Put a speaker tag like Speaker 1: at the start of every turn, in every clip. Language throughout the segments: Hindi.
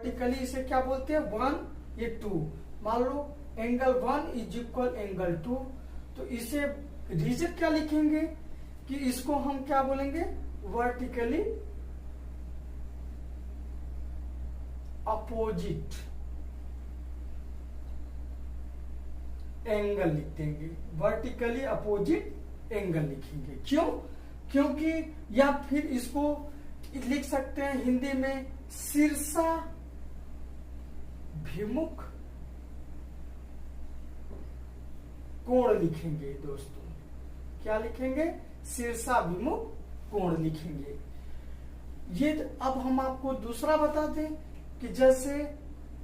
Speaker 1: वर्टिकली इसे क्या बोलते हैं, 1 ये 2। मान लो एंगल 1 इज इक्वल एंगल 2, तो इसे रीजन क्या लिखेंगे कि इसको हम क्या बोलेंगे, वर्टिकली अपोजिट एंगल लिख देंगे, वर्टिकली अपोजिट एंगल लिखेंगे। क्यों? क्योंकि या फिर इसको लिख सकते हैं हिंदी में शीर्षा भिमुख कोण लिखेंगे दोस्तों। क्या लिखेंगे, शीर्षाभिमुख कोण लिखेंगे। ये अब हम आपको दूसरा बता दें कि जैसे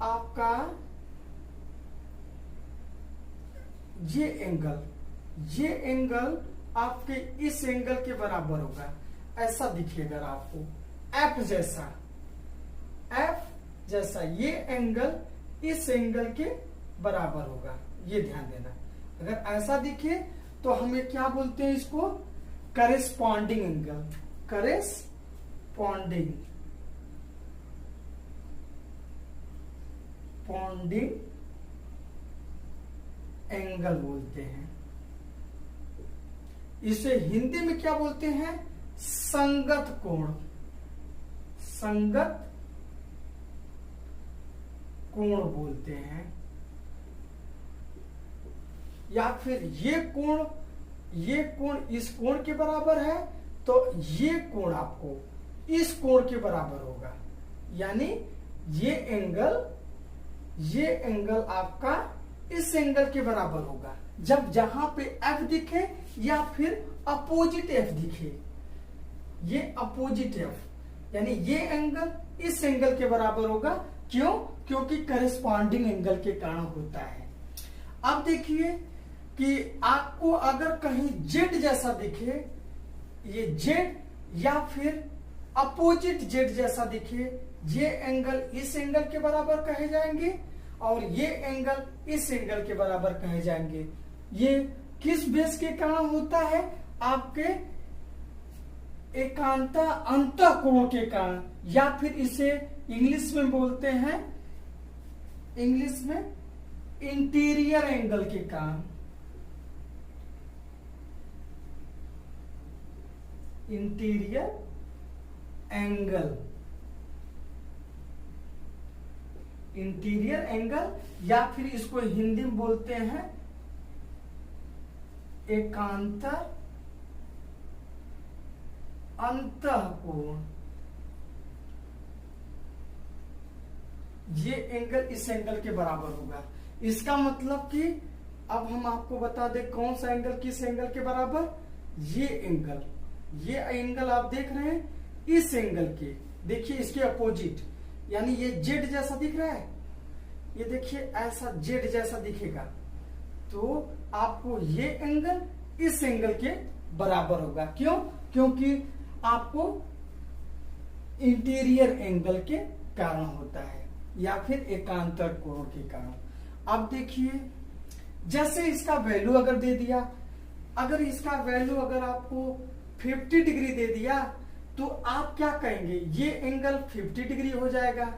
Speaker 1: आपका ये एंगल आपके इस एंगल के बराबर होगा, ऐसा दिखेगा आपको, एफ जैसा ये एंगल इस एंगल के बराबर होगा, ये ध्यान देना। अगर ऐसा दिखे तो हमें क्या बोलते हैं, इसको करेस्पॉन्डिंग एंगल, करेस्पॉन्डिंग एंगल बोलते हैं। इसे हिंदी में क्या बोलते हैं, संगत कोण, संगत कोण बोलते हैं। या फिर ये कोण इस कोण के बराबर है, तो ये कोण आपको इस कोण के बराबर होगा, यानी ये एंगल आपका इस एंगल के बराबर होगा। जब जहां पे एफ दिखे या फिर अपोजिट एफ दिखे, ये अपोजिट एफ यानी ये एंगल इस एंगल के बराबर होगा। क्यों? क्योंकि करेस्पॉन्डिंग एंगल के कारण होता है। अब देखिए कि आपको अगर कहीं जेड जैसा दिखे, ये जेड या फिर अपोजिट जेड जैसा दिखे, ये एंगल इस एंगल के बराबर कहे जाएंगे और ये एंगल इस एंगल के बराबर कहे जाएंगे। ये किस बेस के कारण होता है, आपके एकांता अंतःकोण के कारण, या फिर इसे इंग्लिश में बोलते हैं, इंग्लिश में इंटीरियर एंगल के कारण, इंटीरियर एंगल, या फिर इसको हिंदी में बोलते हैं एकांतर अंतःकोण। ये एंगल इस एंगल के बराबर होगा। इसका मतलब कि अब हम आपको बता दें कौन सा एंगल किस एंगल के बराबर, ये एंगल आप देख रहे हैं इस एंगल के, देखिए इसके अपोजिट, यानी ये जेड जैसा दिख रहा है, ये देखिए ऐसा जेड जैसा दिखेगा, तो आपको ये एंगल इस एंगल के बराबर होगा। क्यों? क्योंकि आपको इंटीरियर एंगल के कारण होता है या फिर एकांतर कोण के कारण। अब देखिए जैसे इसका वैल्यू अगर दे दिया, अगर इसका वैल्यू अगर आपको 50 डिग्री दे दिया, तो आप क्या कहेंगे, ये एंगल 50 डिग्री हो जाएगा।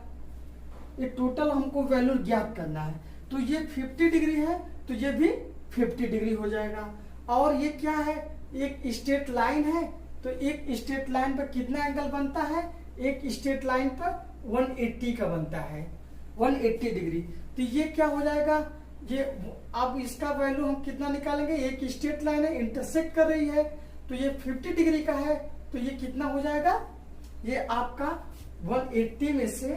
Speaker 1: ये टोटल हमको वैल्यू ज्ञात करना है, तो ये 50 डिग्री है तो ये भी 50 डिग्री हो जाएगा। और ये क्या है, एक स्ट्रेट लाइन है, तो एक स्ट्रेट लाइन पर कितना एंगल बनता है, एक स्ट्रेट लाइन पर 180 का बनता है, 180 डिग्री। तो ये क्या हो जाएगा, ये अब इसका वैल्यू हम कितना निकालेंगे, एक स्ट्रेट लाइन है इंटरसेक्ट कर रही है, तो ये 50 डिग्री का है, तो ये कितना हो जाएगा, ये आपका 180 में से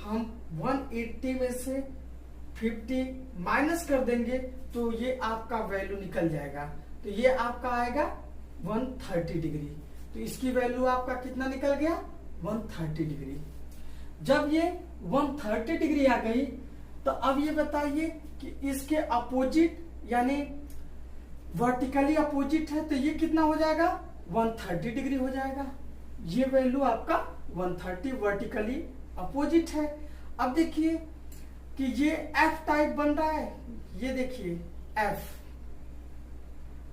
Speaker 1: हम 180 में से 50 माइनस कर देंगे, तो ये आपका वैल्यू निकल जाएगा, तो ये आपका आएगा 130 डिग्री। तो इसकी वैल्यू आपका कितना निकल गया, 130 डिग्री। जब ये 130 डिग्री आ गई, तो अब ये बताइए कि इसके अपोजिट यानी वर्टिकली अपोजिट है, तो ये कितना हो जाएगा, 130 डिग्री हो जाएगा। ये वैल्यू आपका 130 वर्टिकली अपोजिट है। अब देखिए कि ये एफ टाइप बन रहा है, ये देखिए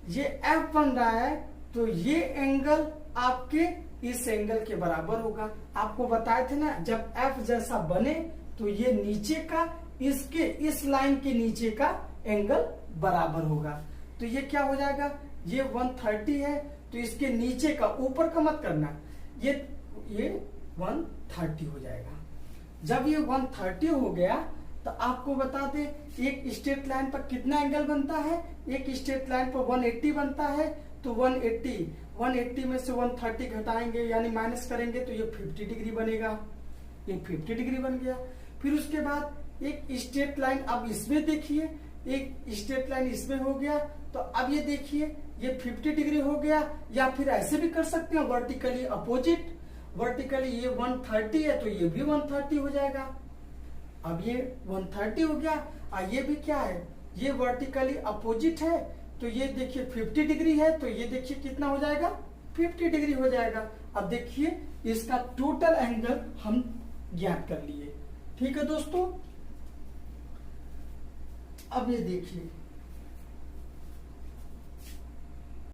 Speaker 1: ये एफ बन रहा है, तो ये एंगल आपके इस एंगल के बराबर होगा। आपको बताए थे ना, जब एफ जैसा बने तो ये नीचे का इसके इस लाइन के नीचे का एंगल बराबर होगा। तो ये क्या हो जाएगा, ये 130 है तो इसके नीचे का, ऊपर का मत करना, ये 130 हो जाएगा। जब ये 130 हो गया तो आपको बता दे एक स्ट्रेट लाइन पर कितना एंगल बनता है, एक स्ट्रेट लाइन पर 180 बनता है। तो 180 में से 130 घटाएंगे यानी माइनस करेंगे तो ये 50 डिग्री बनेगा, ये 50 डिग्री बन गया। फिर उसके बाद एक स्ट्रेट लाइन, अब इसमें देखिए एक स्ट्रेट लाइन इसमें हो गया, तो अब ये देखिए ये 50 डिग्री हो गया। या फिर ऐसे भी कर सकते हैं वर्टिकली अपोजिट, वर्टिकली ये 130 है तो ये भी 130 हो जाएगा। अब ये 130 हो गया और ये भी क्या है, ये वर्टिकली अपोजिट है तो ये देखिए 50 डिग्री है तो ये देखिए कितना हो जाएगा, 50 डिग्री हो जाएगा। अब देखिए इसका टोटल एंगल हम ज्ञात कर लिए। ठीक है दोस्तों, अब ये देखिए